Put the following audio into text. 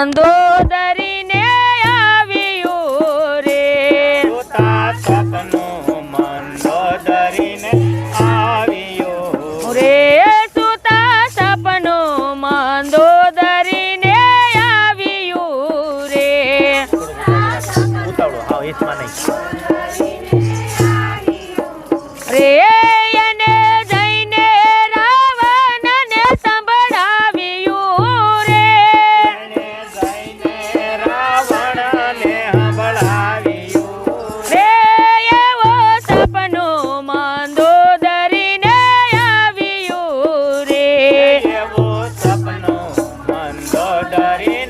મંદોદરીને આવ્યું રે સુતા સપનું મંદોદરીને આવ્યું રે સુતા સપનું મંદોદરીને આવ્યું રે ઉતાવળો હા ઈસમાં નહીં રે એને જઈને રાવણને સંભળાવ્યું રે એને જઈને રાવણને સંભળાવ્યું રે એવો સપનું મંદોદરીને આવ્યું રે એવો સપનું મંદોદરી